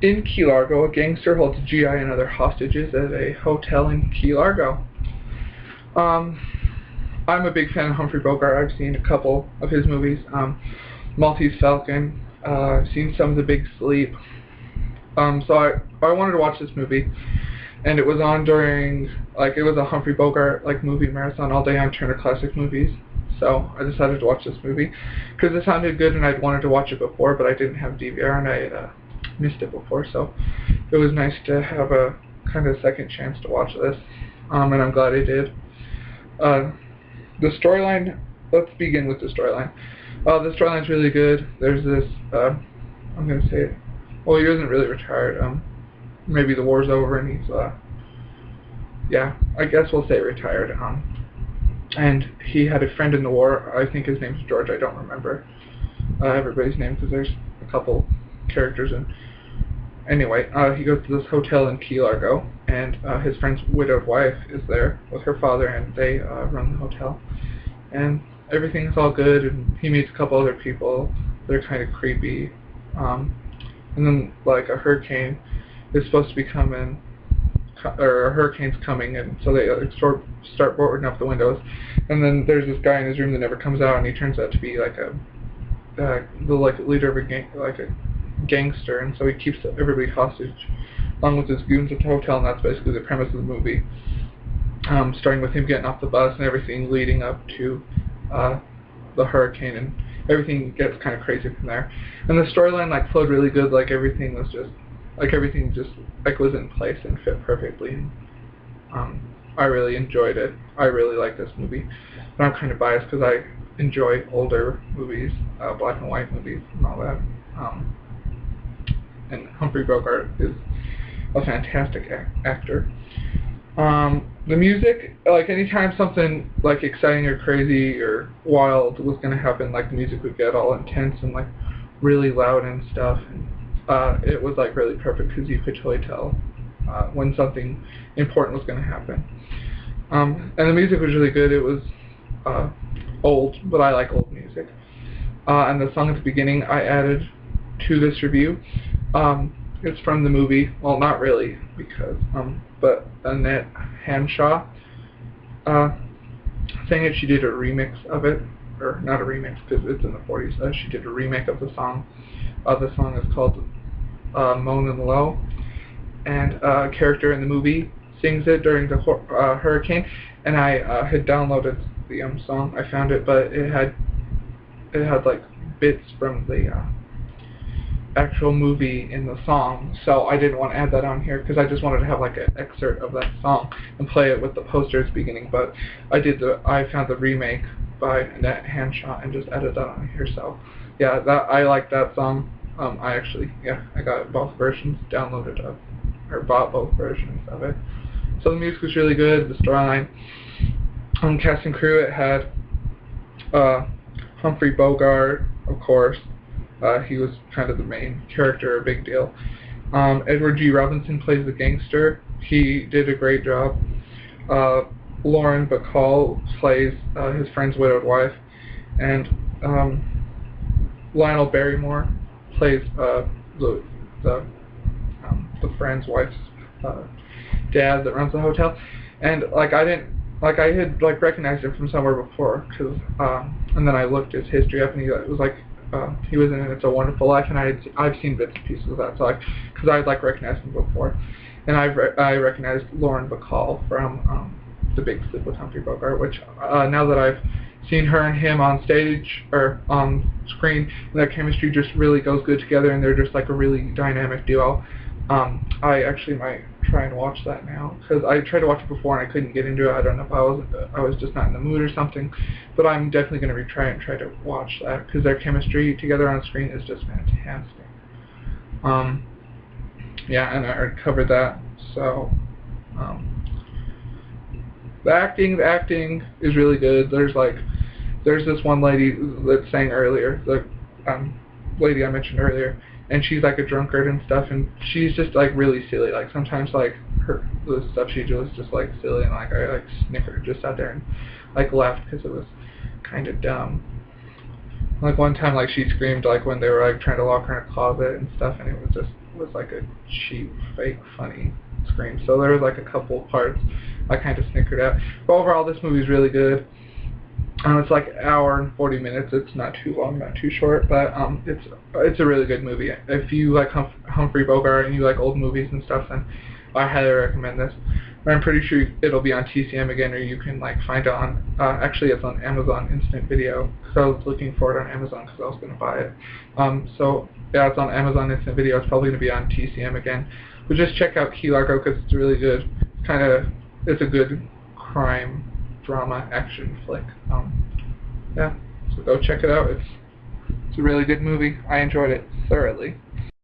In Key Largo, a gangster holds a GI and other hostages at a hotel in Key Largo. I'm a big fan of Humphrey Bogart. I've seen a couple of his movies. Maltese Falcon. I've seen some of The Big Sleep. So I wanted to watch this movie, and it was on during, it was a Humphrey Bogart movie marathon all day on Turner Classic Movies. So I decided to watch this movie because it sounded good, and I'd wanted to watch it before, but I didn't have DVR, and I had missed it before, so it was nice to have a kind of second chance to watch this, and I'm glad I did. The storyline, let's begin with the storyline. The storyline's really good. There's this, I'm going to say it, well, he isn't really retired, maybe the war's over and he's, yeah, I guess we'll say retired, and he had a friend in the war. I think his name's George. I don't remember everybody's name because there's a couple characters in. Anyway, he goes to this hotel in Key Largo, and his friend's widowed wife is there with her father, and they run the hotel. And everything's all good, and he meets a couple other people. They're kind of creepy. And then, a hurricane is supposed to be coming, or a hurricane's coming, and so they start boarding up the windows. And then there's this guy in his room that never comes out, and he turns out to be the leader of a gang, a gangster, and so he keeps everybody hostage along with his goons at the hotel, and that's basically the premise of the movie. Starting with him getting off the bus and everything leading up to the hurricane, and everything gets kind of crazy from there. And the storyline flowed really good. Everything was just was in place and fit perfectly. I really enjoyed it. I really like this movie, but I'm kind of biased because I enjoy older movies, black and white movies, and all that. And Humphrey Bogart is a fantastic actor. The music, anytime something exciting or crazy or wild was going to happen, the music would get all intense and really loud and stuff. And it was really perfect because you could totally tell when something important was going to happen. And the music was really good. It was old, but I like old music. And the song at the beginning I added to this review. It's from the movie. Well, not really, because but Annette Hanshaw sang it. She did a remix of it, or not a remix because it's in the 40s. She did a remake of the song. The song is called "Moan and Low," and a character in the movie sings it during the hurricane. And I had downloaded the song. I found it, but it had bits from the actual movie in the song, so I didn't want to add that on here because I just wanted to have an excerpt of that song and play it with the poster at the beginning. But I found the remake by Annette Hanshaw and just added that on here. So yeah, I like that song. I got both versions downloaded or bought both versions of it. So the music was really good. The storyline, cast and crew, it had Humphrey Bogart, of course. He was kind of the main character, a big deal. Edward G. Robinson plays the gangster. He did a great job. Lauren Bacall plays his friend's widowed wife, and Lionel Barrymore plays the friend's wife's dad that runs the hotel. And I had recognized him from somewhere before, and then I looked his history up, and he was he was in It's a Wonderful Life, and I've seen bits and pieces of that, so because I recognized him before, and I recognized Lauren Bacall from The Big Sleep with Humphrey Bogart, which now that I've seen her and him on stage or on screen, their chemistry just really goes good together, and they're just a really dynamic duo. I actually might try and watch that now, because I tried to watch it before and I couldn't get into it. I don't know if I was just not in the mood or something, but I'm definitely going to try to watch that, because their chemistry together on screen is just fantastic. Yeah, and I already covered that. So the acting is really good. There's this one lady that sang earlier, the lady I mentioned earlier, and she's a drunkard and stuff, and she's just really silly. Sometimes the stuff she does is just silly, and I snickered, just sat there and laughed because it was kind of dumb. One time she screamed when they were trying to lock her in a closet and stuff, and it was just was like a cheap, fake, funny scream. So there was like a couple parts I kind of snickered at. But overall, this movie is really good. It's like an hour and 40 minutes. It's not too long, not too short, but it's a really good movie. If you like Humphrey Bogart and you like old movies and stuff, then I highly recommend this. I'm pretty sure it'll be on TCM again, or you can like find it on. Actually, it's on Amazon Instant Video. So I was looking for it on Amazon because I was going to buy it. So yeah, it's on Amazon Instant Video. It's probably going to be on TCM again. But just check out Key Largo because it's really good. It's a good crime drama action flick. Yeah, so go check it out. It's a really good movie. I enjoyed it thoroughly.